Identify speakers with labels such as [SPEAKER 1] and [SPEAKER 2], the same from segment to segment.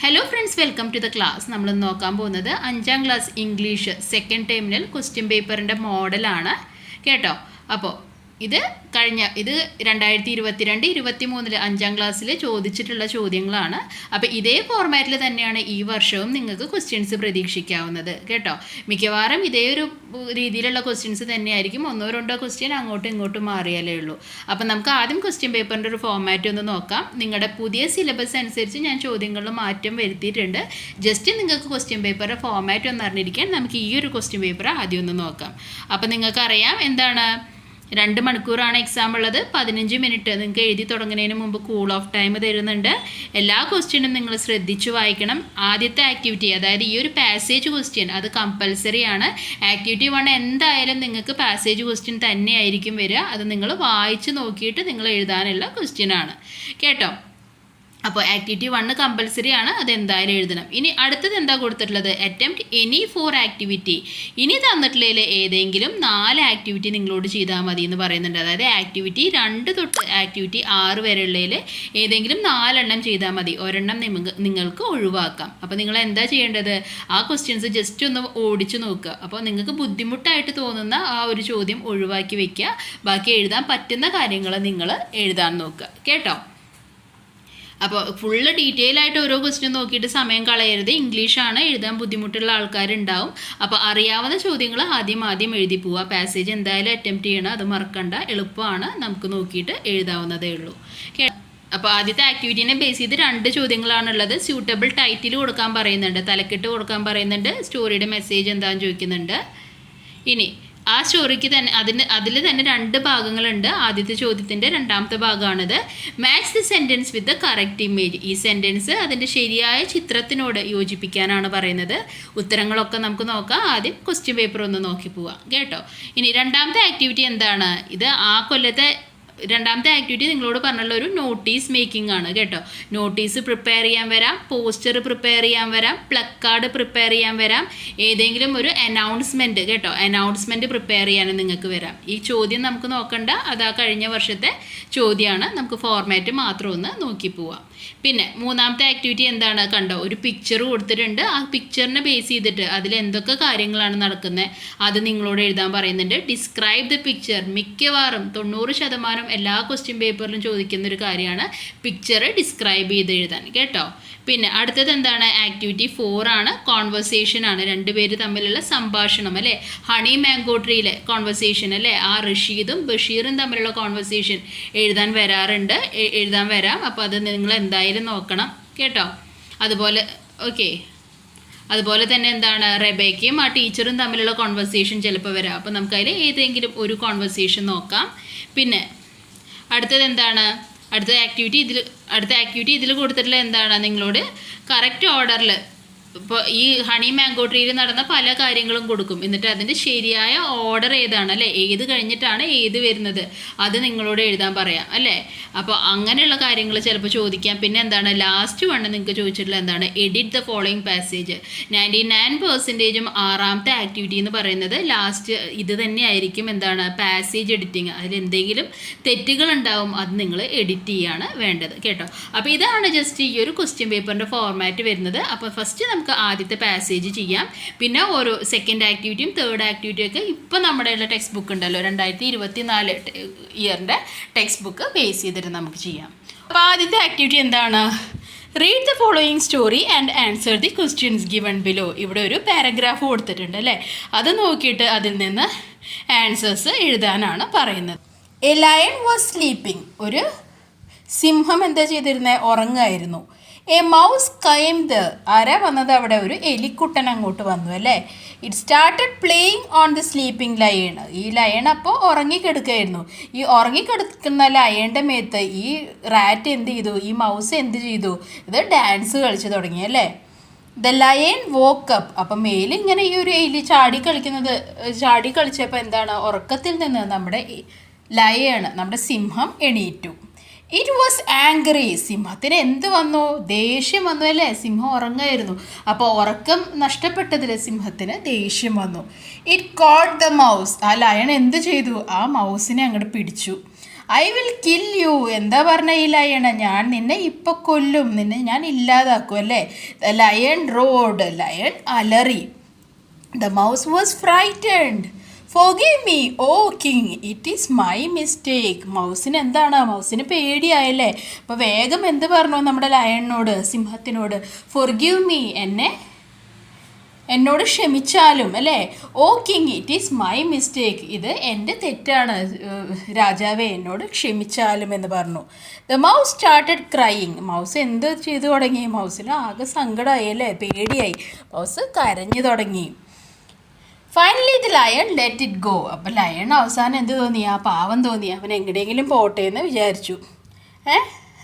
[SPEAKER 1] Hello friends, welcome to the class. നമ്മൾ നോക്കാൻ പോകുന്നത് 5ാം class English second terminal question പേപ്പറിൻ്റെ മോഡലാണ് കേട്ടോ. അപ്പോൾ ഇത് 2022-23 5ാം ക്ലാസ്സിൽ ചോദിച്ചിട്ടുള്ള ചോദ്യങ്ങളാണ്. അപ്പോൾ ഇതേ ഫോർമാറ്റിൽ തന്നെയാണ് ഈ വർഷവും നിങ്ങൾക്ക് ക്വസ്റ്റ്യൻസ് പ്രതീക്ഷിക്കാവുന്നത് കേട്ടോ. മിക്കവാറും ഇതേ ഒരു രീതിയിലുള്ള ക്വസ്റ്റ്യൻസ് തന്നെയായിരിക്കും. 1-2 ക്വസ്റ്റ്യൻ അങ്ങോട്ടും ഇങ്ങോട്ടും മാറിയാലേ ഉള്ളൂ. അപ്പോൾ നമുക്ക് ആദ്യം ക്വസ്റ്റ്യൻ പേപ്പറിൻ്റെ ഒരു ഫോർമാറ്റ് ഒന്ന് നോക്കാം. നിങ്ങളുടെ പുതിയ സിലബസ് അനുസരിച്ച് ഞാൻ ചോദ്യങ്ങളിൽ മാറ്റം വരുത്തിയിട്ടുണ്ട്. ജസ്റ്റ് നിങ്ങൾക്ക് ക്വസ്റ്റ്യൻ പേപ്പറിൻ്റെ ഫോർമാറ്റ് ഒന്ന് അറിഞ്ഞിരിക്കാൻ നമുക്ക് ഈ ഒരു ക്വസ്റ്റ്യൻ പേപ്പർ ആദ്യം ഒന്ന് നോക്കാം. അപ്പോൾ നിങ്ങൾക്കറിയാം എന്താണ്, 2 മണിക്കൂറാണ് എക്സാം ഉള്ളത്. 15 മിനിറ്റ് നിങ്ങൾക്ക് എഴുതി തുടങ്ങുന്നതിന് മുമ്പ് കൂൾ ഓഫ് ടൈം തരുന്നുണ്ട്. എല്ലാ ക്വസ്റ്റ്യനും നിങ്ങൾ ശ്രദ്ധിച്ചു വായിക്കണം. ആദ്യത്തെ ആക്ടിവിറ്റി, അതായത് ഈ ഒരു പാസേജ് ക്വസ്റ്റ്യൻ, അത് കമ്പൽസറി ആണ്. ആക്ടിവിറ്റി 1 എന്തായാലും നിങ്ങൾക്ക് പാസേജ് ക്വസ്റ്റ്യൻ തന്നെയായിരിക്കും വരിക. അത് നിങ്ങൾ വായിച്ച് നോക്കിയിട്ട് നിങ്ങൾ എഴുതാനുള്ള ക്വസ്റ്റ്യൻ ആണ് കേട്ടോ. അപ്പോൾ ആക്ടിവിറ്റി 1 കമ്പൽസറി ആണ്, അതെന്തായാലും എഴുതണം. ഇനി അടുത്തത് എന്താ കൊടുത്തിട്ടുള്ളത്, അറ്റംപ്റ്റ് എനി 4 ആക്ടിവിറ്റി. ഇനി തന്നിട്ടുള്ളതിൽ ഏതെങ്കിലും 4 ആക്ടിവിറ്റി നിങ്ങളോട് ചെയ്താൽ മതി എന്ന് പറയുന്നുണ്ട്. അതായത് ആക്ടിവിറ്റി 2 തൊട്ട് ആക്ടിവിറ്റി 6 വരെയുള്ളതിൽ ഏതെങ്കിലും 4 എണ്ണം ചെയ്താൽ മതി. ഒരെണ്ണം നിങ്ങൾക്ക് ഒഴിവാക്കാം. അപ്പോൾ നിങ്ങൾ എന്താ ചെയ്യേണ്ടത്, ആ ക്വസ്റ്റ്യൻസ് ജസ്റ്റ് ഒന്ന് ഓടിച്ചു നോക്കുക. അപ്പോൾ നിങ്ങൾക്ക് ബുദ്ധിമുട്ടായിട്ട് തോന്നുന്ന ആ ഒരു ചോദ്യം ഒഴിവാക്കി വെക്കുക. ബാക്കി എഴുതാൻ പറ്റുന്ന കാര്യങ്ങൾ നിങ്ങൾ എഴുതാൻ നോക്കുക കേട്ടോ. അപ്പോൾ ഫുള്ള് ഡീറ്റെയിൽ ആയിട്ട് ഓരോ ക്വസ്റ്റ്യൻ നോക്കിയിട്ട് സമയം കളയരുത്. ഇംഗ്ലീഷാണ്, എഴുതാൻ ബുദ്ധിമുട്ടുള്ള ആൾക്കാരുണ്ടാവും. അപ്പോൾ അറിയാവുന്ന ചോദ്യങ്ങൾ ആദ്യം എഴുതി പോവുക. പാസേജ് എന്തായാലും അറ്റംപ്റ്റ് ചെയ്യണം, അത് മറക്കണ്ട. എളുപ്പമാണ്, നമുക്ക് നോക്കിയിട്ട് എഴുതാവുന്നതേ ഉള്ളൂ. അപ്പോൾ ആദ്യത്തെ ആക്ടിവിറ്റീനെ ബേസ് ചെയ്ത് 2 ചോദ്യങ്ങളാണുള്ളത്. സ്യൂട്ടബിൾ ടൈറ്റിൽ കൊടുക്കാൻ പറയുന്നുണ്ട്, തലക്കെട്ട് കൊടുക്കാൻ പറയുന്നുണ്ട്, സ്റ്റോറിയുടെ മെസ്സേജ് എന്താണെന്ന് ചോദിക്കുന്നുണ്ട്. ഇനി ആ സ്റ്റോറിക്ക് തന്നെ അതിൽ തന്നെ 2 ഭാഗങ്ങളുണ്ട്. ആദ്യത്തെ ചോദ്യത്തിൻ്റെ 2ാമത്തെ ഭാഗമാണിത്. Match the sentence with the correct image. ഈ സെൻറ്റൻസ് അതിൻ്റെ ശരിയായ ചിത്രത്തിനോട് യോജിപ്പിക്കാനാണ് പറയുന്നത്. ഉത്തരങ്ങളൊക്കെ നമുക്ക് നോക്കാം. ആദ്യം ക്വസ്റ്റ്യൻ പേപ്പർ ഒന്ന് നോക്കി പോവാം കേട്ടോ. ഇനി 2ാമത്തെ ആക്ടിവിറ്റി എന്താണ്, ഇത് ആ കൊല്ലത്തെ 2ാമത്തെ ആക്ടിവിറ്റി നിങ്ങളോട് പറഞ്ഞുള്ള ഒരു നോട്ടീസ് മേക്കിംഗ് ആണ് കേട്ടോ. നോട്ടീസ് പ്രിപ്പയർ ചെയ്യാൻ വരാം, പോസ്റ്റർ പ്രിപ്പയർ ചെയ്യാൻ വരാം, പ്ലക്കാർഡ് പ്രിപ്പയർ ചെയ്യാൻ വരാം, ഏതെങ്കിലും ഒരു അനൗൺസ്മെൻറ്റ് കേട്ടോ, അനൗൺസ്മെൻറ്റ് പ്രിപ്പയർ ചെയ്യാനും നിങ്ങൾക്ക് വരാം. ഈ ചോദ്യം നമുക്ക് നോക്കണ്ട, അതാ കഴിഞ്ഞ വർഷത്തെ ചോദ്യമാണ്. നമുക്ക് ഫോർമാറ്റ് മാത്രം ഒന്ന് നോക്കി പോവാം. പിന്നെ 3ാമത്തെ ആക്ടിവിറ്റി എന്താണ്, കണ്ടോ, ഒരു പിക്ചർ കൊടുത്തിട്ടുണ്ട്. ആ പിക്ചറിനെ ബേസ് ചെയ്തിട്ട് അതിൽ എന്തൊക്കെ കാര്യങ്ങളാണ് നടക്കുന്നത് അത് നിങ്ങളോട് എഴുതാൻ പറയുന്നുണ്ട്. Describe the picture. മിക്കവാറും 90% എല്ലാ ക്വസ്റ്റ്യൻ പേപ്പറിലും ചോദിക്കുന്ന ഒരു കാര്യമാണ് പിക്ചർ ഡിസ്ക്രൈബ് ചെയ്ത് എഴുതാൻ കേട്ടോ. പിന്നെ അടുത്തത് എന്താണ്, ആക്ടിവിറ്റി 4 ആണ്, കോൺവെർസേഷൻ ആണ്. 2 പേര് തമ്മിലുള്ള സംഭാഷണം അല്ലേ, ഹണി മാംഗോ ട്രീയിലെ കോൺവെർസേഷൻ അല്ലേ, ആ റഷീദും ബഷീറും തമ്മിലുള്ള കോൺവെർസേഷൻ എഴുതാൻ വരാം. അപ്പോൾ അത് നിങ്ങൾ എന്തായാലും നോക്കണം കേട്ടോ. അതുപോലെ തന്നെ എന്താണ്, റെബേക്കയും ആ ടീച്ചറും തമ്മിലുള്ള കോൺവെർസേഷൻ ചിലപ്പോൾ വരാം. അപ്പോൾ നമുക്കതിൽ ഏതെങ്കിലും ഒരു കോൺവെർസേഷൻ നോക്കാം. പിന്നെ അടുത്തത് എന്താണ്, അടുത്ത ആക്ടിവിറ്റി ഇതിൽ കൊടുത്തിട്ടുള്ള എന്താണ്, നിങ്ങളോട് കറക്റ്റ് ഓർഡറിൽ, ഇപ്പോൾ ഈ ഹണി മാംഗോ ട്രീയിൽ നടന്ന പല കാര്യങ്ങളും കൊടുക്കും. എന്നിട്ട് അതിൻ്റെ ശരിയായ ഓർഡർ ഏതാണ് അല്ലേ, ഏത് കഴിഞ്ഞിട്ടാണ് ഏത് വരുന്നത് അത് നിങ്ങളോട് എഴുതാൻ പറയാം അല്ലേ. അപ്പോൾ അങ്ങനെയുള്ള കാര്യങ്ങൾ ചിലപ്പോൾ ചോദിക്കാം. പിന്നെ എന്താണ്, ലാസ്റ്റ് 1 നിങ്ങൾക്ക് ചോദിച്ചിട്ടുള്ള എന്താണ്, എഡിറ്റ് ദ ഫോളോയിങ് പാസേജ്. 99% 6ാമത്തെ ആക്ടിവിറ്റി എന്ന് പറയുന്നത് ലാസ്റ്റ് ഇത് തന്നെയായിരിക്കും. എന്താണ്, പാസേജ് എഡിറ്റിങ്. അതിൽ എന്തെങ്കിലും തെറ്റുകൾ ഉണ്ടാവും, അത് നിങ്ങൾ എഡിറ്റ് ചെയ്യാണ് വേണ്ടത് കേട്ടോ. അപ്പോൾ ഇതാണ് ജസ്റ്റ് ഈ ഒരു ക്വസ്റ്റ്യൻ പേപ്പറിൻ്റെ ഫോർമാറ്റ് വരുന്നത്. അപ്പോൾ ഫസ്റ്റ് നമുക്ക് ആദ്യത്തെ പാസേജ് ചെയ്യാം. പിന്നെ ഓരോ സെക്കൻഡ് ആക്ടിവിറ്റിയും 3rd ആക്ടിവിറ്റിയും ഒക്കെ ഇപ്പോൾ നമ്മുടെ ടെക്സ്റ്റ് ബുക്ക് ഉണ്ടല്ലോ, 2024 ഇയറിൻ്റെ ടെക്സ്റ്റ് ബുക്ക് ബേസ് ചെയ്തിട്ട് നമുക്ക് ചെയ്യാം. അപ്പോൾ ആദ്യത്തെ ആക്ടിവിറ്റി എന്താണ്, read the following story and answer the questions given below. ഇവിടെ ഒരു പാരഗ്രാഫ് കൊടുത്തിട്ടുണ്ട് അല്ലേ, അത് നോക്കിയിട്ട് അതിൽ നിന്ന് ആൻസേഴ്സ് എഴുതാനാണ് പറയുന്നത്. A lion was sleeping. ഒരു സിംഹം എന്താ ചെയ്തിരുന്നത്, ഉറങ്ങായിരുന്നു. A mouse came there. ആരാ വന്നത് അവിടെ, ഒരു എലിക്കുട്ടൻ അങ്ങോട്ട് വന്നു അല്ലേ. It started playing on the sleeping lion. ഈ ലയൺ അപ്പോൾ ഉറങ്ങിക്കിടക്കുകയായിരുന്നു. ഈ ഉറങ്ങിക്കിടക്കുന്ന ലയണിൻ്റെ മേത്ത് ഈ റാറ്റ് എന്ത് ചെയ്തു, ഈ മൗസ് എന്ത് ചെയ്തു, ഇത് ഡാൻസ് കളിച്ച് തുടങ്ങി അല്ലേ. The lion woke up. അപ്പം മേലിങ്ങനെ ഈ ഒരു എലി ചാടി കളിച്ചപ്പോൾ എന്താണ്, ഉറക്കത്തിൽ നിന്ന് നമ്മുടെ ലയൺ, നമ്മുടെ സിംഹം എണീറ്റു. It was angry. സിംഹത്തിന് എന്ത് വന്നു, ദേഷ്യം വന്നു അല്ലേ, സിംഹം ഉറങ്ങായിരുന്നു. അപ്പോൾ ഉറക്കം നഷ്ടപ്പെട്ടതിൽ സിംഹത്തിന് ദേഷ്യം വന്നു. It caught the mouse. ആ ലയൺ എന്ത് ചെയ്തു, ആ മൗസിനെ അങ്ങോട്ട് പിടിച്ചു. I will kill you. എന്താ പറഞ്ഞ ഈ ലയൺ? ഞാൻ നിന്നെ ഇപ്പം കൊല്ലും, നിന്നെ ഞാൻ ഇല്ലാതാക്കും അല്ലേ. The lion roared. ലയൺ അലറി. The mouse was frightened. Forgive me O king, it is my mistake. മൗസിന് എന്താണ്? മൗസിന് പേടിയായല്ലേ. അപ്പോൾ വേഗം എന്ത് പറഞ്ഞു നമ്മുടെ ലയണിനോട്, സിംഹത്തിനോട്? ഫോർഗീവ് മീ, എന്നോട് ക്ഷമിച്ചാലും അല്ലേ. O king, it is my mistake, ഇത് എൻ്റെ തെറ്റാണ് രാജാവേ, എന്നോട് ക്ഷമിച്ചാലും എന്ന് പറഞ്ഞു. The mouse started crying. മൗസ് എന്ത് ചെയ്തു തുടങ്ങി? മൗസിന് ആകെ സങ്കടമായി അല്ലേ, പേടിയായി. മൗസ് കരഞ്ഞു തുടങ്ങി. Finally the lion let it go. അപ്പം ലയൺ അവസാനം എന്ത് തോന്നി? ആ പാവം തോന്നി, അവൻ എങ്ങനെയെങ്കിലും പോട്ടെ എന്ന് വിചാരിച്ചു.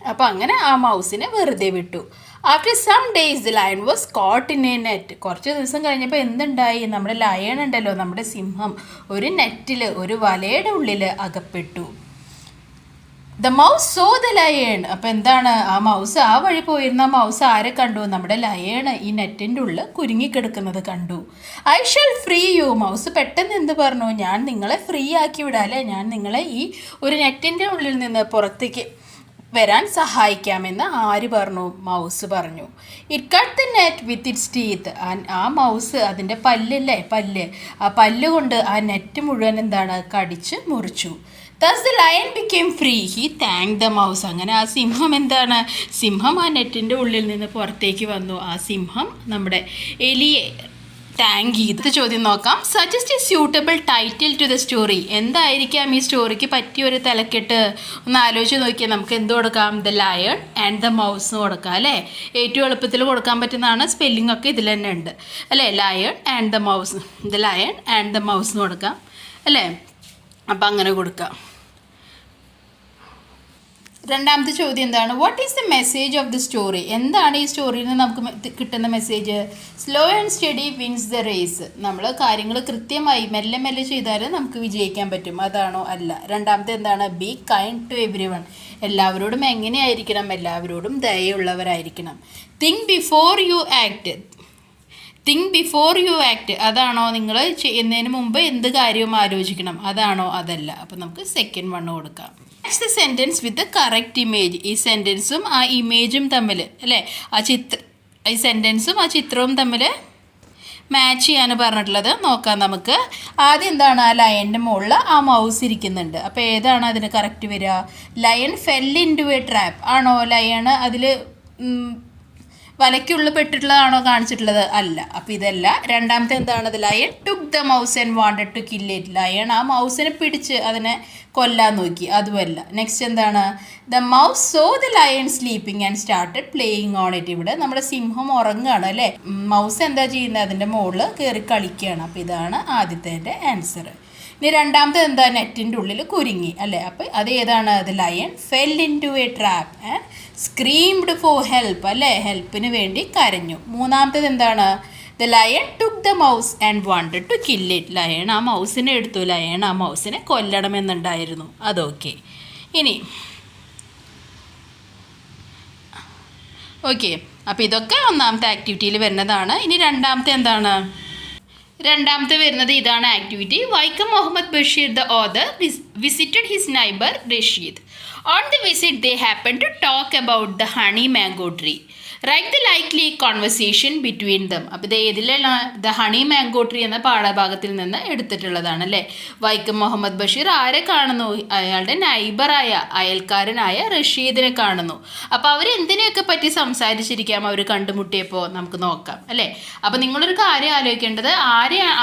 [SPEAKER 1] അപ്പം അങ്ങനെ ആ മൗസിനെ വെറുതെ വിട്ടു. After some days the lion was caught in a net. കുറച്ച് ദിവസം കഴിഞ്ഞപ്പോൾ എന്തുണ്ടായി? നമ്മുടെ ലയൺ ഉണ്ടല്ലോ, നമ്മുടെ സിംഹം, ഒരു നെറ്റിൽ, ഒരു വലയുടെ ഉള്ളിൽ അകപ്പെട്ടു. The mouse saw the lion. അപ്പം എന്താണ്? ആ മൗസ്, ആ വഴി പോയിരുന്ന മൗസ് ആരെ കണ്ടു? നമ്മുടെ ലയണ് ഈ നെറ്റിൻ്റെ ഉള്ളിൽ കുരുങ്ങിക്കിടക്കുന്നത് കണ്ടു. I shall free you. Mouse പെട്ടെന്ന് എന്ത് പറഞ്ഞു? ഞാൻ നിങ്ങളെ ഫ്രീ ആക്കി വിടാം അല്ലേ, ഞാൻ നിങ്ങളെ ഈ ഒരു നെറ്റിൻ്റെ ഉള്ളിൽ നിന്ന് പുറത്തേക്ക് വരാൻ സഹായിക്കാമെന്ന് ആര് പറഞ്ഞു? മൗസ് പറഞ്ഞു. It cut the net with its teeth. ആ മൗസ് അതിൻ്റെ പല്ല്, ആ പല്ലുകൊണ്ട് ആ നെറ്റ് മുഴുവൻ എന്താണ്? കടിച്ച് മുറിച്ചു. Thus the lion became free. He thanked the mouse. അങ്ങനെ ആ സിംഹം എന്താണ്? സിംഹം ആ നെറ്റിൻ്റെ ഉള്ളിൽ നിന്ന് പുറത്തേക്ക് വന്നു. ആ സിംഹം നമ്മുടെ എലിയെ താങ്ക് ചെയ്ത്. ചോദ്യം നോക്കാം. Suggest a suitable title to the story. എന്തായിരിക്കാം ഈ സ്റ്റോറിക്ക് പറ്റിയ ഒരു തലക്കെട്ട്? ഒന്ന് ആലോചിച്ച് നോക്കിയാൽ നമുക്ക് എന്ത് കൊടുക്കാം? The lion and the mouse കൊടുക്കാം അല്ലേ. ഏറ്റവും എളുപ്പത്തിൽ കൊടുക്കാൻ പറ്റുന്നതാണ്. സ്പെല്ലിംഗ് ഒക്കെ ഇതിൽ തന്നെ ഉണ്ട് അല്ലേ. Lion and the mouse, the lion and the mouse കൊടുക്കാം അല്ലേ. അപ്പം അങ്ങനെ കൊടുക്കാം. രണ്ടാമത്തെ ചോദ്യം എന്താണ്? What is the message of the story? എന്താണ് ഈ സ്റ്റോറിയിൽ നിന്ന് നമുക്ക് കിട്ടുന്ന message? Slow and steady wins the race. നമ്മൾ കാര്യങ്ങൾ കൃത്യമായി മെല്ലെ മെല്ലെ ചെയ്താൽ നമുക്ക് വിജയിക്കാൻ പറ്റും. അതാണോ? അല്ല. രണ്ടാമത്തെ എന്താണ്? Be kind to everyone. എല്ലാവരോടും എങ്ങനെയായിരിക്കണം? എല്ലാവരോടും ദയയുള്ളവരായിരിക്കണം. Think before you act. Think before you act, അതാണോ? നിങ്ങൾ ചെയ്യുന്നതിന് മുമ്പ് എന്ത് കാര്യവും ആലോചിക്കണം, അതാണോ? അതല്ല. അപ്പം നമുക്ക് സെക്കൻഡ് വൺ കൊടുക്കാം. Next the sentence with correct image. ഈ സെൻറ്റൻസും ആ ഇമേജും തമ്മിൽ അല്ലേ, ഈ സെൻറ്റൻസും ആ ചിത്രവും തമ്മിൽ മാച്ച് ചെയ്യാൻ പറഞ്ഞിട്ടുള്ളത് നോക്കാം നമുക്ക്. ആദ്യം എന്താണ്? ആ ലയൻ്റെ മുകളിൽ ആ മൗസ് ഇരിക്കുന്നുണ്ട്. അപ്പോൾ ഏതാണ് അതിന് കറക്റ്റ് വരിക? Lion fell into a trap ആണോ? ലയൺ അതിൽ വലയ്ക്കുള്ളിൽ പെട്ടിട്ടുള്ളതാണോ കാണിച്ചിട്ടുള്ളത്? അല്ല. അപ്പോൾ ഇതല്ല. രണ്ടാമത്തെ എന്താണത്? Lion took the mouse and wanted to kill it. Lion ആ മൗസിനെ പിടിച്ച് അതിനെ കൊല്ലാൻ നോക്കി, അതുമല്ല. നെക്സ്റ്റ് എന്താണ്? The mouse saw the lion sleeping and started playing on it. ഇവിടെ നമ്മുടെ സിംഹം ഉറങ്ങുകയാണ് അല്ലേ. മൗസ് എന്താ ചെയ്യുന്നത്? അതിൻ്റെ മുകളിൽ കയറി കളിക്കുകയാണ്. അപ്പോൾ ഇതാണ് ആദ്യത്തെ ആൻസർ. ഇനി രണ്ടാമത്തെ എന്താ? നെറ്റിൻ്റെ ഉള്ളിൽ കുരുങ്ങി അല്ലേ. അപ്പോൾ അത് ഏതാണ്? The lion fell into a trap and screamed for help അല്ലേ, ഹെൽപ്പിന് വേണ്ടി കരഞ്ഞു. മൂന്നാമത്തേത് എന്താണ്? The lion took the mouse and wanted to kill it. Lion ആ മൗസിനെ എടുത്തു, ലയൺ ആ മൗസിനെ കൊല്ലണമെന്നുണ്ടായിരുന്നു. അതൊക്കെ. ഇനി ഓക്കെ, അപ്പോൾ ഇതൊക്കെ ഒന്നാമത്തെ ആക്ടിവിറ്റിയിൽ വരുന്നതാണ്. ഇനി രണ്ടാമത്തെ എന്താണ്? രണ്ടാമത്തെ വരുന്നത് ഇതാണ് activity. Vaikom Muhammad Basheer the author visited his neighbour Rasheed. On the visit, they happened to talk about the honey mango tree. Write the likely conversation between them. അപ്പോൾ ഇത് ഏതിലാണ്? ദ ഹണി മാംഗോ ട്രീ എന്ന പാഠഭാഗത്തിൽ നിന്ന് എടുത്തിട്ടുള്ളതാണ് അല്ലേ. വൈക്കം മുഹമ്മദ് ബഷീർ ആരെ കാണുന്നു? അയാളുടെ നൈബറായ, അയൽക്കാരനായ റഷീദിനെ കാണുന്നു. അപ്പോൾ അവർ എന്തിനെയൊക്കെ പറ്റി സംസാരിച്ചിരിക്കാം അവർ കണ്ടുമുട്ടിയപ്പോൾ? നമുക്ക് നോക്കാം അല്ലേ. അപ്പോൾ നിങ്ങളൊരു കാര്യം ആലോചിക്കേണ്ടത്,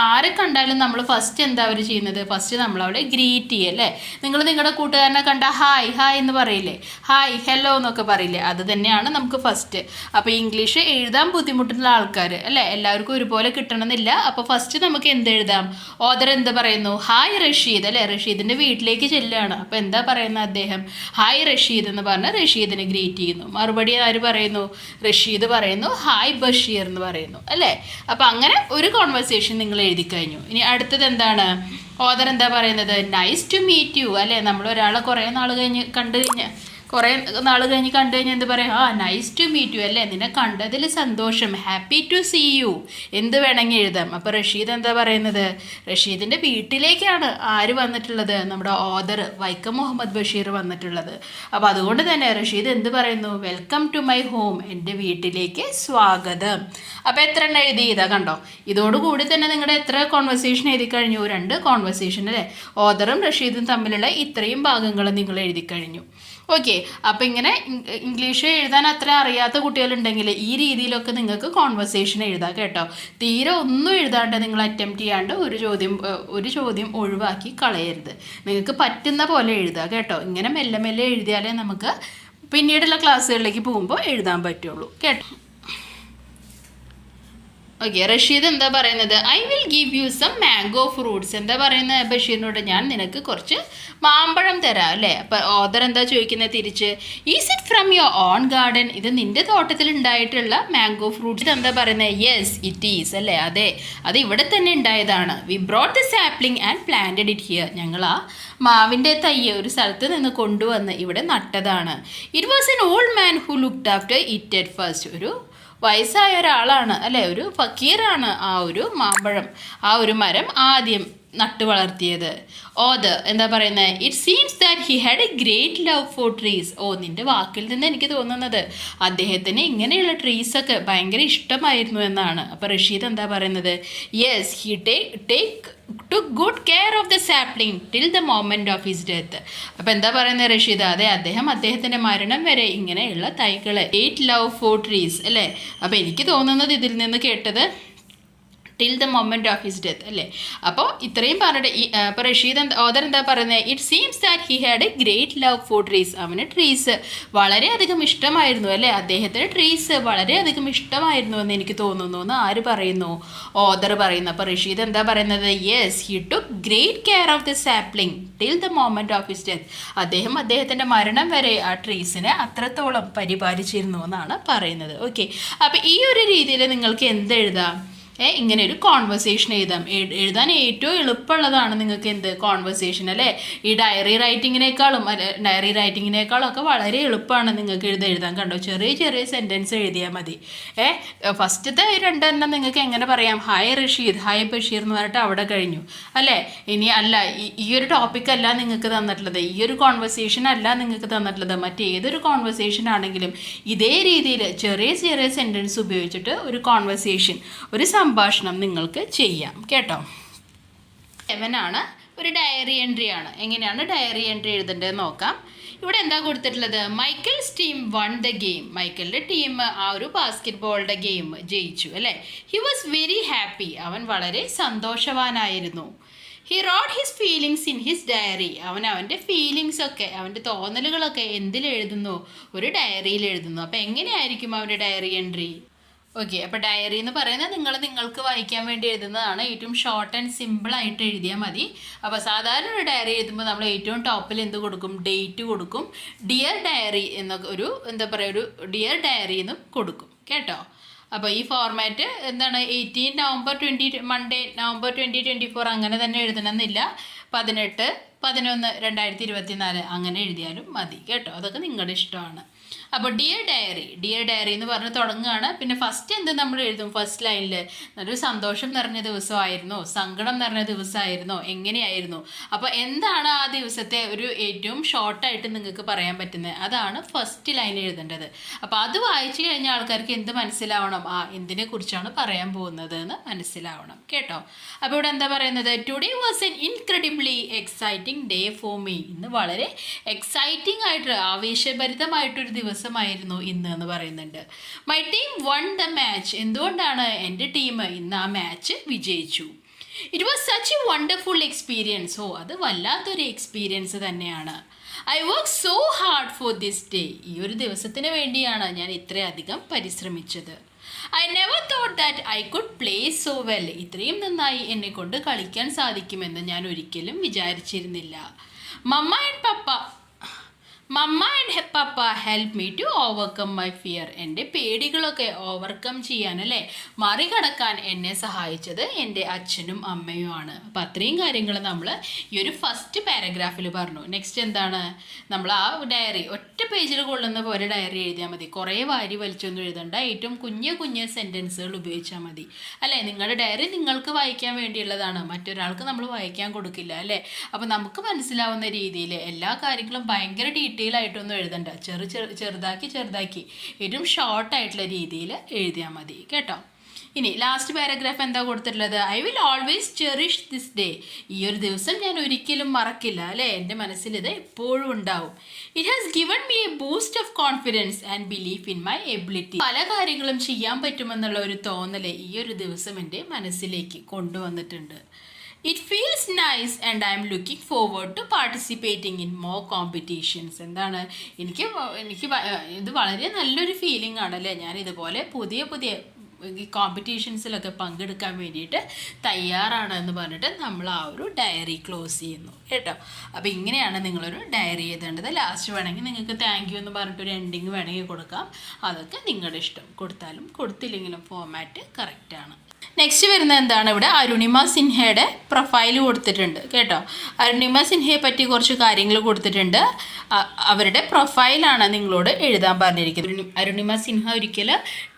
[SPEAKER 1] ആരെ കണ്ടാലും നമ്മൾ ഫസ്റ്റ് എന്താ അവർ ചെയ്യുന്നത്? ഫസ്റ്റ് നമ്മൾ അവിടെ ഗ്രീറ്റ് ചെയ്യും അല്ലേ. നിങ്ങൾ നിങ്ങളുടെ കൂട്ടുകാരനെ കണ്ട ഹായ് ഹായ് എന്ന് പറയില്ലേ, ഹായ് ഹലോ എന്നൊക്കെ പറയില്ലേ, അത് തന്നെയാണ് നമുക്ക് ഫസ്റ്റ്. അപ്പോൾ ഇംഗ്ലീഷ് എഴുതാൻ ബുദ്ധിമുട്ടുള്ള ആൾക്കാർ അല്ലേ, എല്ലാവർക്കും ഒരുപോലെ കിട്ടണമെന്നില്ല. അപ്പോൾ ഫസ്റ്റ് നമുക്ക് എന്ത് എഴുതാം? ഓദർ എന്ത് പറയുന്നു? ഹായ് റഷീദ് അല്ലേ. റഷീദിൻ്റെ വീട്ടിലേക്ക് ചെല്ലുകയാണ്. അപ്പോൾ എന്താ പറയുന്നത് അദ്ദേഹം? ഹായ് റഷീദ് എന്ന് പറഞ്ഞ് റഷീദിനെ ഗ്രീറ്റ് ചെയ്യുന്നു. മറുപടി ആര് പറയുന്നു? റഷീദ് പറയുന്നു ഹായ് ബഷീർ എന്ന് പറയുന്നു അല്ലേ. അപ്പോൾ അങ്ങനെ ഒരു കോൺവെർസേഷൻ നിങ്ങൾ എഴുതി കഴിഞ്ഞു. ഇനി അടുത്തത് എന്താണ്? ഓദർ എന്താ പറയുന്നത്? നൈസ് ടു മീറ്റ് യു അല്ലേ. നമ്മൾ ഒരാളെ കുറേ നാൾ കണ്ടു കുറേ നാൾ കഴിഞ്ഞ് കണ്ടു കഴിഞ്ഞാൽ എന്ത് പറയും, ആ നൈസ് ടു മീറ്റ് യു അല്ലേ, നിന്നെ കണ്ടതിൽ സന്തോഷം, ഹാപ്പി ടു സീ യു, എന്ത് വേണമെങ്കിൽ എഴുതാം. അപ്പോൾ റഷീദ് എന്താ പറയുന്നത്, റഷീദിൻ്റെ വീട്ടിലേക്കാണ് ആര് വന്നിട്ടുള്ളത്, നമ്മുടെ ഓദർ വൈക്കം മുഹമ്മദ് ബഷീർ വന്നിട്ടുള്ളത്. അപ്പോൾ അതുകൊണ്ട് തന്നെ റഷീദ് എന്ത് പറയുന്നു, വെൽക്കം ടു മൈ ഹോം, എൻ്റെ വീട്ടിലേക്ക് സ്വാഗതം. അപ്പോൾ എത്ര എണ്ണം എഴുതി, ഇതാ കണ്ടോ. ഇതോടുകൂടി തന്നെ നിങ്ങളുടെ എത്ര കോൺവെർസേഷൻ എഴുതി കഴിഞ്ഞു, 2 കോൺവെർസേഷൻ അല്ലേ, ഓദറും റഷീദും തമ്മിലുള്ള ഇത്രയും ഭാഗങ്ങൾ നിങ്ങൾ എഴുതി കഴിഞ്ഞു. ഓക്കെ, അപ്പോൾ ഇങ്ങനെ ഇംഗ്ലീഷ് എഴുതാൻ അത്ര അറിയാത്ത കുട്ടികളുണ്ടെങ്കിൽ ഈ രീതിയിലൊക്കെ നിങ്ങൾക്ക് കോൺവെർസേഷൻ എഴുതാം കേട്ടോ. തീരെ ഒന്നും എഴുതാണ്ട് നിങ്ങൾ അറ്റംപ്റ്റ് ചെയ്യാണ്ട് ഒരു ചോദ്യം ഒഴിവാക്കി കളയരുത്. നിങ്ങൾക്ക് പറ്റുന്ന പോലെ എഴുതുക കേട്ടോ. ഇങ്ങനെ മെല്ലെ മെല്ലെ എഴുതിയാലേ നമുക്ക് പിന്നീടുള്ള ക്ലാസ്സുകളിലേക്ക് പോകുമ്പോൾ എഴുതാൻ പറ്റുള്ളൂ കേട്ടോ. ഓക്കെ, റഷീദ് എന്താ പറയുന്നത്, I will give you some mango fruits. എന്താ പറയുന്നത് ബഷീറിനോട്, ഞാൻ നിനക്ക് കുറച്ച് മാമ്പഴം തരാം അല്ലേ. അപ്പോൾ ഓദർ എന്താ ചോദിക്കുന്നത് തിരിച്ച്, is it from your own garden, ഇത് നിൻ്റെ തോട്ടത്തിൽ ഉണ്ടായിട്ടുള്ള മാംഗോ ഫ്രൂട്ട്സ്. ഇതെന്താ പറയുന്നത്, യെസ് ഇറ്റ് ഈസ് അല്ലേ, അതെ അത് ഇവിടെ തന്നെ ഉണ്ടായതാണ്. We brought the sapling and planted it here, ഞങ്ങൾ ആ മാവിൻ്റെ തയ്യ് ഒരു സ്ഥലത്ത് നിന്ന് കൊണ്ടുവന്ന് ഇവിടെ നട്ടതാണ്. It was an old man who looked after it at first, ഒരു വയസ്സായ ഒരാളാണ് അല്ലേ, ഒരു ഫക്കീറാണ് ആ ഒരു മാമ്പഴം, ആ ഒരു മരം ആദ്യം നട്ടു വളർത്തിയത്. ഓദർ എന്താ പറയുന്നത്, it seems that he had a great love for trees. Oh, നിൻ്റെ വാക്കിൽ നിന്ന് എനിക്ക് തോന്നുന്നത് അദ്ദേഹത്തിന് ഇങ്ങനെയുള്ള ട്രീസൊക്കെ ഭയങ്കര ഇഷ്ടമായിരുന്നു എന്നാണ്. അപ്പോൾ റഷീദ് എന്താ പറയുന്നത്, yes he take took good care of the sapling till the moment of his death. അപ്പോൾ എന്താ പറയുന്നത് റഷീദ്, അതെ അദ്ദേഹത്തിൻ്റെ മരണം വരെ ഇങ്ങനെയുള്ള തൈകളെ, ഗ്രേറ്റ് ലവ് ഫോർ ട്രീസ് അല്ലേ. അപ്പോൾ എനിക്ക് തോന്നുന്നത് ഇതിൽ നിന്ന് കേട്ടത് till the moment of his death അല്ലേ. അപ്പോൾ ഇത്രയും പറഞ്ഞിട്ട് അപ്പോൾ റഷീദ് ഓദർ എന്താ പറയുന്നത്, it seems that he had a great love for trees. അവന് ട്രീസ് വളരെയധികം ഇഷ്ടമായിരുന്നു അല്ലേ, അദ്ദേഹത്തിന് ട്രീസ് വളരെയധികം ഇഷ്ടമായിരുന്നു എന്ന് എനിക്ക് തോന്നുന്നു എന്ന് ആര് പറയുന്നു, ഓദർ പറയുന്നു. അപ്പോൾ റഷീദ് എന്താ പറയുന്നത്, yes he took great care of the sapling till the moment of his death. അദ്ദേഹത്തിൻ്റെ മരണം വരെ ആ ട്രീസിനെ അത്രത്തോളം പരിപാലിച്ചിരുന്നു എന്നാണ് പറയുന്നത്. ഓക്കെ, അപ്പോൾ ഈ ഒരു രീതിയിൽ നിങ്ങൾക്ക് എന്ത് എഴുതാം, ഇങ്ങനെ ഒരു കോൺവെർസേഷൻ എഴുതാൻ ഏറ്റവും എളുപ്പമുള്ളതാണ് നിങ്ങൾക്ക് എന്ത് കോൺവെർസേഷൻ അല്ലേ. ഈ ഡയറി റൈറ്റിങ്ങിനേക്കാളും ഒക്കെ വളരെ എളുപ്പമാണ് നിങ്ങൾക്ക് എഴുതാൻ കണ്ടോ. ചെറിയ സെൻറ്റൻസ് എഴുതിയാൽ മതി. ഫസ്റ്റത്തെ 2 എണ്ണം നിങ്ങൾക്ക് എങ്ങനെ പറയാം, ഹായ് റഷീദ്, ഹായ് ബഷീർ എന്ന് പറഞ്ഞിട്ട് അവിടെ കഴിഞ്ഞു അല്ലേ. ഇനി അല്ല, ഈ ഒരു ടോപ്പിക് അല്ല നിങ്ങൾക്ക് തന്നിട്ടുള്ളത്, ഈ ഒരു കോൺവെർസേഷൻ അല്ല നിങ്ങൾക്ക് തന്നിട്ടുള്ളത്, മറ്റേതൊരു കോൺവെർസേഷൻ ആണെങ്കിലും ഇതേ രീതിയിൽ ചെറിയ സെൻറ്റൻസ് ഉപയോഗിച്ചിട്ട് ഒരു കോൺവെർസേഷൻ, ഒരു സംഭാഷണം നിങ്ങൾക്ക് ചെയ്യാം കേട്ടോ. 7 ഒരു ഡയറി എൻട്രി ആണ്. എങ്ങനെയാണ് ഡയറി എൻട്രി എഴുതേണ്ടതെന്ന് നോക്കാം. ഇവിടെ എന്താ കൊടുത്തിട്ടുള്ളത്, Michael's team won the game. മൈക്കിളിൻ്റെ ടീം ആ ഒരു ബാസ്കറ്റ് ബോളിൻ്റെ ഗെയിം ജയിച്ചു അല്ലേ. ഹി വാസ് വെരി ഹാപ്പി, അവൻ വളരെ സന്തോഷവാനായിരുന്നു. He wrote his feelings in his diary. അവൻ്റെ ഫീലിങ്സ് ഒക്കെ, അവൻ്റെ തോന്നലുകളൊക്കെ എന്തിലെഴുതുന്നു, ഒരു ഡയറിയിൽ എഴുതുന്നു. അപ്പോൾ എങ്ങനെയായിരിക്കും അവൻ്റെ ഡയറി എൻട്രി? ഓക്കെ, അപ്പോൾ ഡയറി എന്ന് പറയുന്നത് നിങ്ങൾക്ക് വായിക്കാൻ വേണ്ടി എഴുതുന്നതാണ്. ഏറ്റവും ഷോർട്ട് ആൻഡ് സിമ്പിളായിട്ട് എഴുതിയാൽ മതി. അപ്പോൾ സാധാരണ ഒരു ഡയറി എഴുതുമ്പോൾ നമ്മൾ ഏറ്റവും ടോപ്പിൽ എന്ത് കൊടുക്കും, ഡേറ്റ് കൊടുക്കും. ഡിയർ ഡയറി എന്നൊക്കെ ഒരു ഡിയർ ഡയറി എന്നും കൊടുക്കും കേട്ടോ. അപ്പോൾ ഈ ഫോർമാറ്റ് എന്താണ്, 18 നവംബർ 20 മൺഡേ നവംബർ 2024 അങ്ങനെ തന്നെ എഴുതണമെന്നില്ല. 18/11/2024 അങ്ങനെ എഴുതിയാലും മതി കേട്ടോ. അതൊക്കെ നിങ്ങളുടെ ഇഷ്ടമാണ്. അപ്പോൾ ഡിയർ ഡയറി എന്ന് പറഞ്ഞ് തുടങ്ങുകയാണ്. പിന്നെ ഫസ്റ്റ് എന്ത് നമ്മൾ എഴുതും, ഫസ്റ്റ് ലൈനിൽ നല്ലൊരു സന്തോഷം നിറഞ്ഞ ദിവസമായിരുന്നോ, സങ്കടം നിറഞ്ഞ ദിവസമായിരുന്നോ, എങ്ങനെയായിരുന്നു. അപ്പോൾ എന്താണ് ആ ദിവസത്തെ ഒരു ഏറ്റവും ഷോർട്ടായിട്ട് നിങ്ങൾക്ക് പറയാൻ പറ്റുന്നത്, അതാണ് ഫസ്റ്റ് ലൈൻ എഴുതേണ്ടത്. അപ്പോൾ അത് വായിച്ചു കഴിഞ്ഞ ആൾക്കാർക്ക് എന്ത് മനസ്സിലാവണം, എന്തിനെ കുറിച്ചാണ് പറയാൻ പോകുന്നത് എന്ന് മനസ്സിലാവണം കേട്ടോ. അപ്പോൾ ഇവിടെ എന്താ പറയുന്നത്, today was an incredibly exciting day for me. ഇന്ന് വളരെ എക്സൈറ്റിംഗ് ആയിട്ട് ആവേശഭരിതമായിട്ടൊരു ദിവസമായിരുന്നു ഇന്ന് എന്ന് പറയുന്നുണ്ട്. My team won the match. എന്തുകൊണ്ടാണ് എൻ്റെ ടീം ഇന്ന് ആ മാച്ച് വിജയിച്ചു. It was such a wonderful experience. അത് വല്ലാത്തൊരു എക്സ്പീരിയൻസ് തന്നെയാണ്. I work so hard for this day. ഈ ഒരു ദിവസത്തിന് വേണ്ടിയാണ് ഞാൻ ഇത്രയധികം പരിശ്രമിച്ചത്. I never thought that I could play so well. ഇത്രയും നന്നായി എന്നെ കൊണ്ട് കളിക്കാൻ സാധിക്കുമെന്ന് ഞാൻ ഒരിക്കലും വിചാരിച്ചിരുന്നില്ല. Mamma and papa mamma and papa help me to overcome my fear. എൻ്റെ പേടികളൊക്കെ ഓവർകം ചെയ്യാൻ അല്ലേ, മറികടക്കാൻ എന്നെ സഹായിച്ചത് എൻ്റെ അച്ഛനും അമ്മയുമാണ്. അപ്പം അത്രയും കാര്യങ്ങൾ നമ്മൾ ഈ ഒരു ഫസ്റ്റ് പാരഗ്രാഫിൽ പറഞ്ഞു. നെക്സ്റ്റ് എന്താണ്, നമ്മൾ ആ ഡയറി ഒറ്റ പേജിൽ കൊള്ളുന്ന പോലെ ഡയറി എഴുതിയാൽ മതി. കുറേ വാരി വലിച്ചൊന്നും എഴുതണ്ട, ഏറ്റവും കുഞ്ഞു സെൻറ്റൻസുകൾ ഉപയോഗിച്ചാൽ മതി അല്ലേ. നിങ്ങളുടെ ഡയറി നിങ്ങൾക്ക് വായിക്കാൻ വേണ്ടിയുള്ളതാണ്, മറ്റൊരാൾക്ക് നമ്മൾ വായിക്കാൻ കൊടുക്കില്ല അല്ലേ. അപ്പോൾ നമുക്ക് മനസ്സിലാവുന്ന രീതിയിൽ എല്ലാ കാര്യങ്ങളും ഭയങ്കര ഡീറ്റെയിൽ ആയിട്ടൊന്നും എഴുതണ്ട, ചെറുതാക്കി ഏറ്റവും ഷോർട്ടായിട്ടുള്ള രീതിയിൽ എഴുതിയാൽ മതി കേട്ടോ. ഇനി ലാസ്റ്റ് പാരഗ്രാഫ് എന്താ കൊടുത്തിട്ടുള്ളത്, I will always cherish this day. ഈ ഒരു ദിവസം ഞാൻ ഒരിക്കലും മറക്കില്ല അല്ലേ, എൻ്റെ മനസ്സിൽ ഇത് എപ്പോഴും ഉണ്ടാവും. It has given me a boost of confidence and belief in my ability. പല കാര്യങ്ങളും ചെയ്യാൻ പറ്റുമെന്നുള്ള ഒരു തോന്നൽ ഈ ഒരു ദിവസം എൻ്റെ മനസ്സിലേക്ക് കൊണ്ടുവന്നിട്ടുണ്ട്. It feels nice and I am looking forward to participating in more competitions. എന്താണ്, എനിക്ക് ഇത് വളരെ നല്ലൊരു ഫീലിംഗ് ആണല്ലേ. ഞാൻ ഇതുപോലെ പുതിയ ഈ കോമ്പറ്റീഷൻസിലൊക്കെ പങ്കെടുക്കാൻ വേണ്ടിയിട്ട് തയ്യാറാണ് എന്ന് പറഞ്ഞിട്ട് നമ്മൾ ആ ഒരു ഡയറി ക്ലോസ് ചെയ്യുന്നു കേട്ടോ. അപ്പോൾ ഇങ്ങനെയാണ് നിങ്ങളൊരു ഡയറി എഴുതേണ്ടത്. ലാസ്റ്റ് വേണമെങ്കിൽ നിങ്ങൾക്ക് താങ്ക് യു എന്ന് പറഞ്ഞിട്ടൊരു എൻഡിങ് വേണമെങ്കിൽ കൊടുക്കാം, അതൊക്കെ നിങ്ങളുടെ ഇഷ്ടം. കൊടുത്താലും കൊടുത്തില്ലെങ്കിലും ഫോമാറ്റ് കറക്റ്റാണ്. നെക്സ്റ്റ് വരുന്നത് എന്താണ്, ഇവിടെ അരുണിമ സിൻഹയുടെ പ്രൊഫൈൽ കൊടുത്തിട്ടുണ്ട് കേട്ടോ. അരുണിമ സിൻഹയെ പറ്റി കുറച്ച് കാര്യങ്ങൾ കൊടുത്തിട്ടുണ്ട്. അവരുടെ പ്രൊഫൈലാണ് നിങ്ങളോട് എഴുതാൻ പറഞ്ഞിരിക്കുന്നത്. അരുണിമ സിൻഹ ഒരിക്കൽ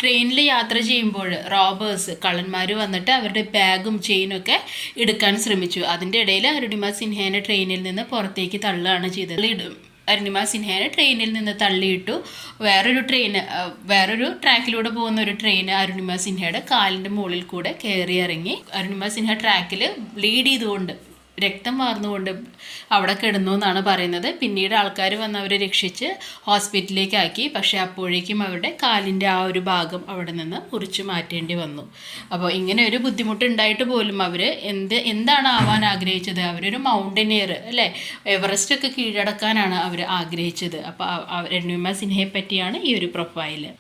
[SPEAKER 1] ട്രെയിനിൽ യാത്ര ചെയ്യുമ്പോൾ റോബേഴ്സ് കള്ളന്മാർ വന്നിട്ട് അവരുടെ ബാഗും ചെയിനൊക്കെ എടുക്കാൻ ശ്രമിച്ചു. അതിൻ്റെ ഇടയിൽ അരുണിമ സിൻഹേനെ ട്രെയിനിൽ നിന്ന് പുറത്തേക്ക് തള്ളുകയാണ് ചെയ്തത്. അരുണിമ സിൻഹേനെ ട്രെയിനിൽ നിന്ന് തള്ളിയിട്ടു. വേറൊരു ട്രാക്കിലൂടെ പോകുന്ന ഒരു ട്രെയിൻ അരുണിമ സിൻഹയുടെ കാലിൻ്റെ മുകളിൽ കൂടെ കയറി ഇറങ്ങി. അരുണിമ സിൻഹ ട്രാക്കിൽ ബ്ലീഡ് ചെയ്തുകൊണ്ട്, രക്തം വാർന്നുകൊണ്ട് അവിടെ കിടന്നു എന്നാണ് പറയുന്നത്. പിന്നീട് ആൾക്കാർ വന്ന് അവരെ രക്ഷിച്ച് ഹോസ്പിറ്റലിലേക്ക് ആക്കി. പക്ഷേ അപ്പോഴേക്കും അവരുടെ കാലിൻ്റെ ആ ഒരു ഭാഗം അവിടെ നിന്ന് മുറിച്ച് മാറ്റേണ്ടി വന്നു. അപ്പോൾ ഇങ്ങനെ ഒരു ബുദ്ധിമുട്ടുണ്ടായിട്ട് പോലും അവർ എന്താണ് ആവാൻ ആഗ്രഹിച്ചത്, അവരൊരു മൗണ്ടനിയർ അല്ലേ, എവറസ്റ്റ് ഒക്കെ കീഴടക്കാനാണ് അവർ ആഗ്രഹിച്ചത്. അപ്പോൾ അരുണിമ സിൻഹയെ പറ്റിയാണ് ഈ ഒരു profile.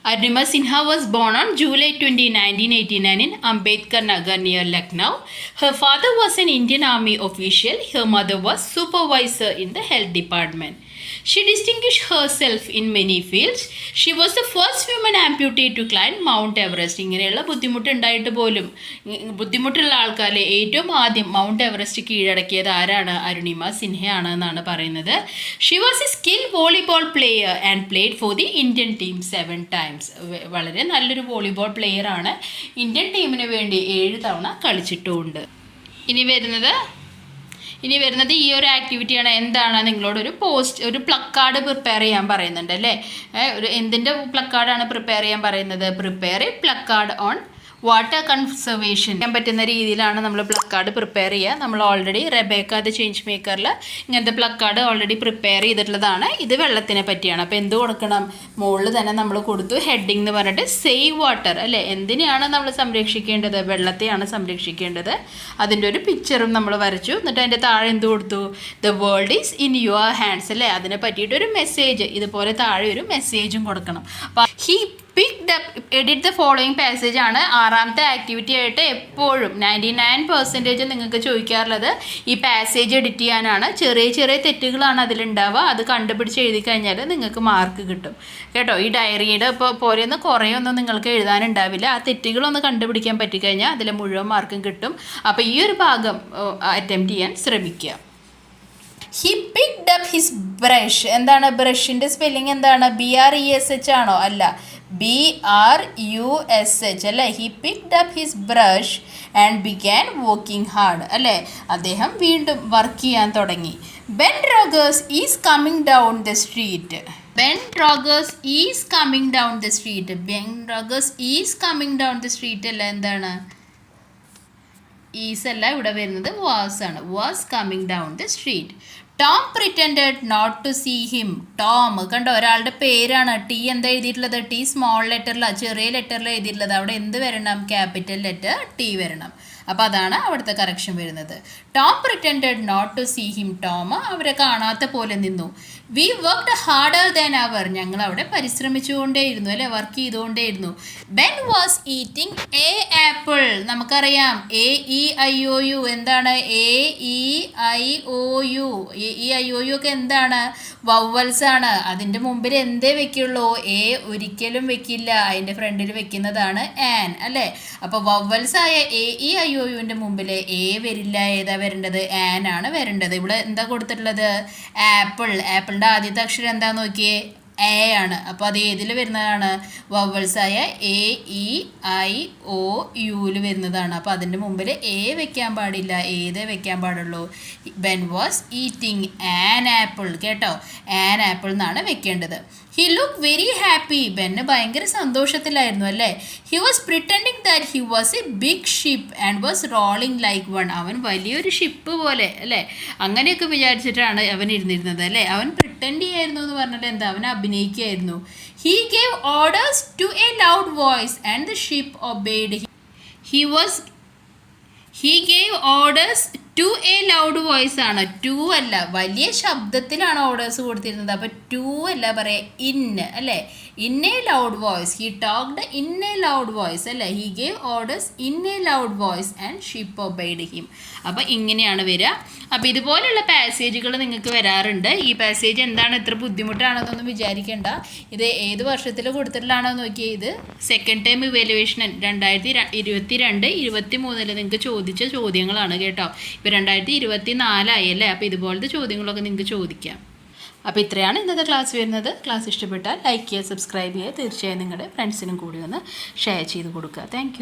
[SPEAKER 1] Arunima Sinha was born on July 20, 1989 in Ambedkar Nagar near Lucknow. Her father was an Indian Army official. Her mother was supervisor in the health department. She distinguished herself in many fields. She was the first woman amputee to climb Mount Everest. ഇങ്ങനെയുള്ള ബുദ്ധിമുട്ടുണ്ടായിട്ട് പോലും, ബുദ്ധിമുട്ടുള്ള ആൾക്കാരെ ഏറ്റവും ആദ്യം mount Everest കീഴടക്കിയത് ആരാണ്, അരുണിമ സിൻഹയാണ് എന്നാണ് പറയുന്നത്. She was a skilled volleyball player and played for the Indian team 7 times. വളരെ നല്ലൊരു വോളിബോൾ പ്ലെയർ ആണ്. ഇന്ത്യൻ ടീമിന് വേണ്ടി 7 തവണ കളിച്ചിട്ടുമുണ്ട്. ഇനി വരുന്നത് ഈ ഒരു ആക്ടിവിറ്റിയാണ്. എന്താണ്, നിങ്ങളോടൊരു ഒരു പ്ലക്കാർഡ് പ്രിപ്പയർ ചെയ്യാൻ പറയുന്നുണ്ട് അല്ലേ. എന്തിൻ്റെ പ്ലക്കാർഡാണ് പ്രിപ്പയർ ചെയ്യാൻ പറയുന്നത്, prepare A placard on water conservation ചെയ്യാൻ പറ്റുന്ന രീതിയിലാണ് നമ്മൾ പ്ലക്കാർഡ് പ്രിപ്പയർ ചെയ്യുക. നമ്മൾ ഓൾറെഡി റെബേക്ക ദ ചേഞ്ച് മേക്കറിൽ ഇങ്ങനത്തെ പ്ലക്കാർഡ് ഓൾറെഡി പ്രിപ്പയർ ചെയ്തിട്ടുള്ളതാണ്. ഇത് വെള്ളത്തിനെ പറ്റിയാണ്. അപ്പോൾ എന്ത് കൊടുക്കണം, മുകളിൽ തന്നെ നമ്മൾ കൊടുത്തു ഹെഡിങ് എന്ന് പറഞ്ഞിട്ട് സേവ് വാട്ടർ അല്ലേ. എന്തിനെയാണ് നമ്മൾ സംരക്ഷിക്കേണ്ടത്, വെള്ളത്തെയാണ് സംരക്ഷിക്കേണ്ടത്. അതിൻ്റെ ഒരു പിക്ചറും നമ്മൾ വരച്ചു. എന്നിട്ട് അതിൻ്റെ താഴെ എന്ത് കൊടുത്തു, the world is in your hands അല്ലേ. അതിനെ പറ്റിയിട്ടൊരു മെസ്സേജ്, ഇതുപോലെ താഴെ ഒരു മെസ്സേജും കൊടുക്കണം. അപ്പോൾ എഡിറ്റ് ദ ഫോളോയിങ് പാസേജ് ആണ് 6ാമത്തെ ആക്ടിവിറ്റി ആയിട്ട് എപ്പോഴും 99% നിങ്ങൾക്ക് ചോദിക്കാറുള്ളത് ഈ പാസേജ് എഡിറ്റ് ചെയ്യാനാണ്. ചെറിയ തെറ്റുകളാണ് അതിലുണ്ടാവുക. അത് കണ്ടുപിടിച്ച് എഴുതി കഴിഞ്ഞാൽ നിങ്ങൾക്ക് മാർക്ക് കിട്ടും കേട്ടോ. ഈ ഡയറിയുടെ പോലെയൊന്നും കുറേയൊന്നും നിങ്ങൾക്ക് എഴുതാനുണ്ടാവില്ല. ആ തെറ്റുകളൊന്ന് കണ്ടുപിടിക്കാൻ പറ്റിക്കഴിഞ്ഞാൽ അതിൽ മുഴുവൻ മാർക്കും കിട്ടും. അപ്പോൾ ഈ ഒരു ഭാഗം അറ്റംപ്റ്റ് ചെയ്യാൻ ശ്രമിക്കുക. He picked up his brush. എന്താണ് ബ്രഷിൻ്റെ സ്പെല്ലിംഗ് എന്താണ്, BRESH ആണോ, അല്ല, BRUSH അല്ലേ. He picked up his brush and began working hard അല്ലേ. അദ്ദേഹം വീണ്ടും വർക്ക് ചെയ്യാൻ തുടങ്ങി. Ben Rogers is coming down the street. Ben Rogers is coming down the street. Ben Rogers is coming down the street അല്ല, എന്താണ്, is അല്ല ഇവിടെ വരുന്നത്, വാസ് ആണ്. Was coming down the street. Tom pretended not to see him. Tom കണ്ടോ, ഒരാളുടെ പേരാണ്. T എന്താ എഴുതിയിട്ടുള്ളത്, ടി സ്മോൾ ലെറ്ററിലാണ്, ചെറിയ ലെറ്ററിൽ എഴുതിയിട്ടുള്ളത്. അവിടെ എന്ത് വരണം, ക്യാപിറ്റൽ ലെറ്റർ ടി വരണം. അപ്പോൾ അതാണ് അവിടുത്തെ കറക്ഷൻ വരുന്നത്. Tom pretended not to see him. Tom അവരെ കാണാത്ത പോലെ നിന്നു. We worked harder than ever. ഞങ്ങൾ അവിടെ പരിശ്രമിച്ചുകൊണ്ടേയിരുന്നു, അല്ലേ, വർക്ക് ചെയ്തുകൊണ്ടേയിരുന്നു. Ben was eating a apple. നമുക്കറിയാം AEIOU എന്താണ്? AEIOU. AEIOU ഒക്കെ എന്താണ്? വവ്വൽസ് ആണ്. അതിൻ്റെ മുമ്പിൽ എന്തേ വെക്കുള്ളൂ? എ ഒരിക്കലും വെക്കില്ല, അതിൻ്റെ ഫ്രണ്ടിൽ വെക്കുന്നതാണ് ആൻ, അല്ലേ? അപ്പോൾ വവ്വൽസ് ആയ AEIOUവിൻ്റെ മുമ്പിൽ എ വരില്ല. ഏതാ വരേണ്ടത്? ആൻ ആണ് വരേണ്ടത്. ഇവിടെ എന്താ കൊടുത്തിട്ടുള്ളത്? ആപ്പിൾ. ആപ്പിളിൻ്റെ ആദ്യത്തെ അക്ഷരം എന്താ നോക്കിയേ? എ ആണ്. അപ്പോൾ അത് ഏതിൽ വരുന്നതാണ്? വവ്വൽസായ AEIOUവിൽ വരുന്നതാണ്. അപ്പോൾ അതിൻ്റെ മുമ്പിൽ എ വെക്കാൻ പാടില്ല, ഏതേ വെക്കാൻ പാടുള്ളൂ? Ben was eating an apple. കേട്ടോ, ആൻ ആപ്പിൾ എന്നാണ് വെക്കേണ്ടത്. He look very happy. ബെന്ന് ഭയങ്കര സന്തോഷത്തിലായിരുന്നു, അല്ലേ? He was pretending that he was a big ship and was rolling like one. അവൻ വലിയൊരു ഷിപ്പ് പോലെ, അല്ലേ, അങ്ങനെയൊക്കെ വിചാരിച്ചിട്ടാണ് അവൻ ഇരുന്നിരുന്നത്, അല്ലേ? അവൻ പ്രിറ്റൻഡ് ചെയ്യായിരുന്നു എന്ന് പറഞ്ഞിട്ട് എന്താ? അവൻ അഭിനയിക്കുകയായിരുന്നു. He gave orders to a loud voice and the ship obeyed him. He gave orders to a loud voice ആണ്. ടു അല്ല, വലിയ ശബ്ദത്തിലാണ് ഓർഡേഴ്സ് കൊടുത്തിരുന്നത്. അപ്പോൾ ടു അല്ല പറയാം, ഇൻ, അല്ലേ? In a loud voice. He talked in a loud voice, അല്ലേ? He gave orders in a loud voice and ship obeyed him. അപ്പോൾ ഇങ്ങനെയാണ് വരിക. അപ്പോൾ ഇതുപോലുള്ള പാസേജുകൾ നിങ്ങൾക്ക് വരാറുണ്ട്. ഈ പാസേജ് എന്താണ് ഇത്ര ബുദ്ധിമുട്ടാണെന്നൊന്നും വിചാരിക്കേണ്ട. ഇത് ഏത് വർഷത്തിൽ കൊടുത്തിട്ടുള്ളതാണോ നോക്കിയാൽ ഇത് സെക്കൻഡ് ടൈം ഇവാലുവേഷൻ 2022-23 നിങ്ങൾക്ക് ചോദിച്ച ചോദ്യങ്ങളാണ് കേട്ടോ. ഇപ്പോൾ 2024 അല്ലേ? അപ്പോൾ ഇതുപോലത്തെ ചോദ്യങ്ങളൊക്കെ നിങ്ങൾക്ക് ചോദിക്കാം. അപ്പോൾ ഇത്രയാണ് ഇന്നത്തെ ക്ലാസ് വരുന്നത്. ക്ലാസ് ഇഷ്ടപ്പെട്ടാൽ ലൈക്ക് ചെയ്യുക, സബ്സ്ക്രൈബ് ചെയ്യുക. തീർച്ചയായും നിങ്ങളുടെ ഫ്രണ്ട്സിനും കൂടി ഒന്ന് ഷെയർ ചെയ്ത് കൊടുക്കുക. താങ്ക്